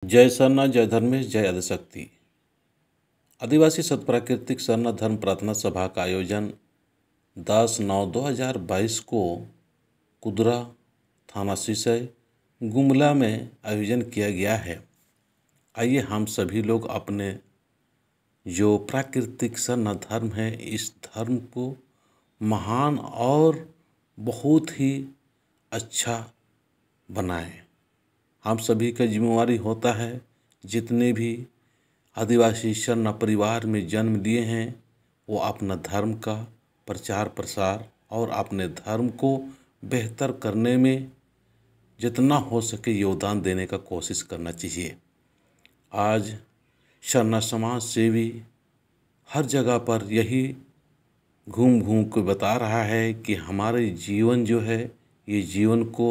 जय सरना, जय धर्मेश, जय आदिशक्ति। आदिवासी सतप्राकृतिक सरना धर्म प्रार्थना सभा का आयोजन 10/9/2022 को कुदरा थाना सिसई गुमला में आयोजन किया गया है। आइए हम सभी लोग अपने जो प्राकृतिक सरना धर्म है इस धर्म को महान और बहुत ही अच्छा बनाएं। हम सभी का जिम्मेवारी होता है, जितने भी आदिवासी सरना परिवार में जन्म लिए हैं वो अपना धर्म का प्रचार प्रसार और अपने धर्म को बेहतर करने में जितना हो सके योगदान देने का कोशिश करना चाहिए। आज सरना समाज सेवी हर जगह पर यही घूम घूम के बता रहा है कि हमारे जीवन जो है ये जीवन को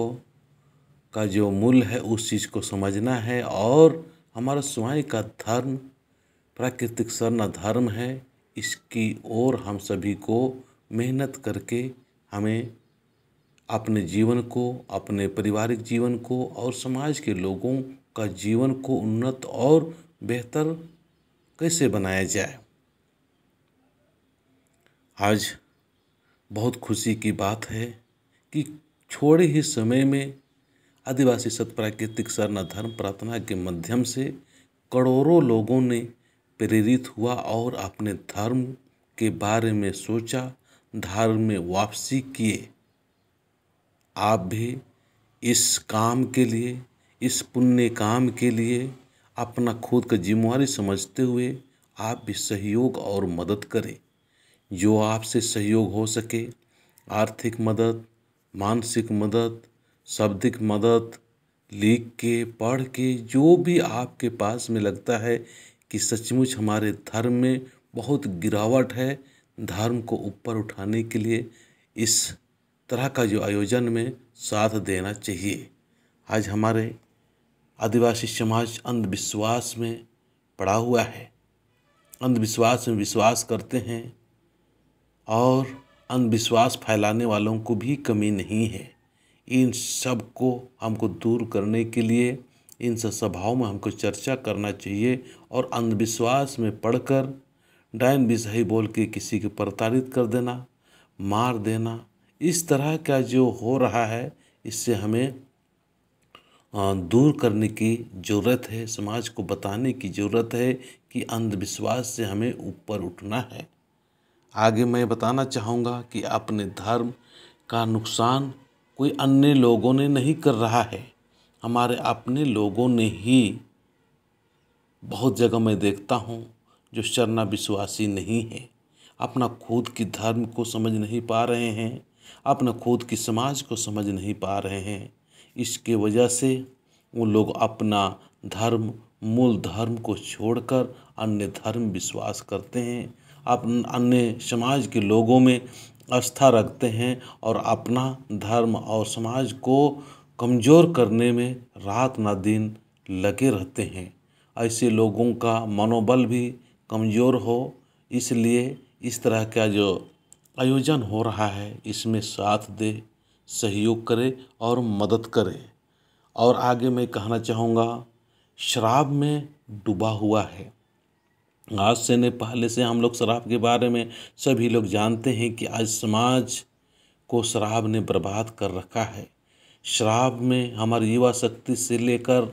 का जो मूल्य है उस चीज़ को समझना है और हमारा स्वयं का धर्म प्राकृतिक सरना धर्म है, इसकी ओर हम सभी को मेहनत करके हमें अपने जीवन को, अपने पारिवारिक जीवन को और समाज के लोगों का जीवन को उन्नत और बेहतर कैसे बनाया जाए। आज बहुत खुशी की बात है कि थोड़े ही समय में आदिवासी सतप्राकृतिक सरना धर्म प्रार्थना के माध्यम से करोड़ों लोगों ने प्रेरित हुआ और अपने धर्म के बारे में सोचा, धर्म में वापसी किए। आप भी इस काम के लिए, इस पुण्य काम के लिए अपना खुद का जिम्मेवारी समझते हुए आप भी सहयोग और मदद करें। जो आपसे सहयोग हो सके, आर्थिक मदद, मानसिक मदद, शाब्दिक मदद, लिख के, पढ़ के, जो भी आपके पास में लगता है कि सचमुच हमारे धर्म में बहुत गिरावट है, धर्म को ऊपर उठाने के लिए इस तरह का जो आयोजन में साथ देना चाहिए। आज हमारे आदिवासी समाज अंधविश्वास में पड़ा हुआ है, अंधविश्वास में विश्वास करते हैं और अंधविश्वास फैलाने वालों को भी कमी नहीं है। इन सब को हमको दूर करने के लिए इन सब सभाओं में हमको चर्चा करना चाहिए और अंधविश्वास में पढ़कर डायन बिसाही बोल के किसी को प्रताड़ित कर देना, मार देना, इस तरह का जो हो रहा है इससे हमें दूर करने की ज़रूरत है। समाज को बताने की ज़रूरत है कि अंधविश्वास से हमें ऊपर उठना है। आगे मैं बताना चाहूँगा कि अपने धर्म का नुकसान कोई अन्य लोगों ने नहीं कर रहा है, हमारे अपने लोगों ने ही। बहुत जगह मैं देखता हूँ जो सरना विश्वासी नहीं है, अपना खुद की धर्म को समझ नहीं पा रहे हैं, अपना खुद की समाज को समझ नहीं पा रहे हैं। इसके वजह से वो लोग अपना धर्म, मूल धर्म को छोड़कर अन्य धर्म विश्वास करते हैं, अपन अन्य समाज के लोगों में आस्था रखते हैं और अपना धर्म और समाज को कमज़ोर करने में रात ना दिन लगे रहते हैं। ऐसे लोगों का मनोबल भी कमज़ोर हो, इसलिए इस तरह का जो आयोजन हो रहा है इसमें साथ दे, सहयोग करे और मदद करे। और आगे मैं कहना चाहूँगा, शराब में डूबा हुआ है। आज से नहीं पहले से हम लोग शराब के बारे में सभी लोग जानते हैं कि आज समाज को शराब ने बर्बाद कर रखा है। शराब में हमारी युवा शक्ति से लेकर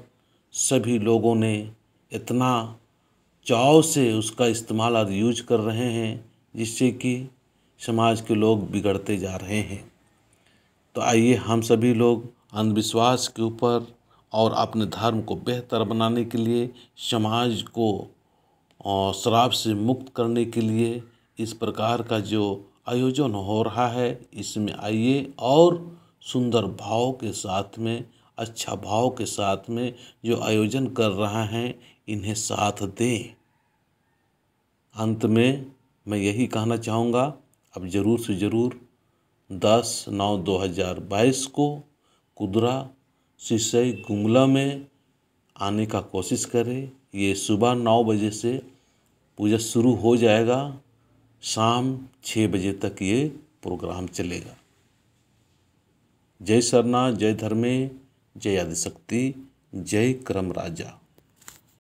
सभी लोगों ने इतना चाव से उसका इस्तेमाल और यूज कर रहे हैं जिससे कि समाज के लोग बिगड़ते जा रहे हैं। तो आइए हम सभी लोग अंधविश्वास के ऊपर और अपने धर्म को बेहतर बनाने के लिए, समाज को और शराब से मुक्त करने के लिए इस प्रकार का जो आयोजन हो रहा है इसमें आइए और सुंदर भाव के साथ में, अच्छा भाव के साथ में जो आयोजन कर रहा है इन्हें साथ दें। अंत में मैं यही कहना चाहूँगा, अब ज़रूर से ज़रूर 10/9/2022 को कुदरा सिसई गुमला में आने का कोशिश करें। ये सुबह 9 बजे से पूजा शुरू हो जाएगा, शाम 6 बजे तक ये प्रोग्राम चलेगा। जय सरना, जय धर्मे, जय आदिशक्ति, जय करम राजा।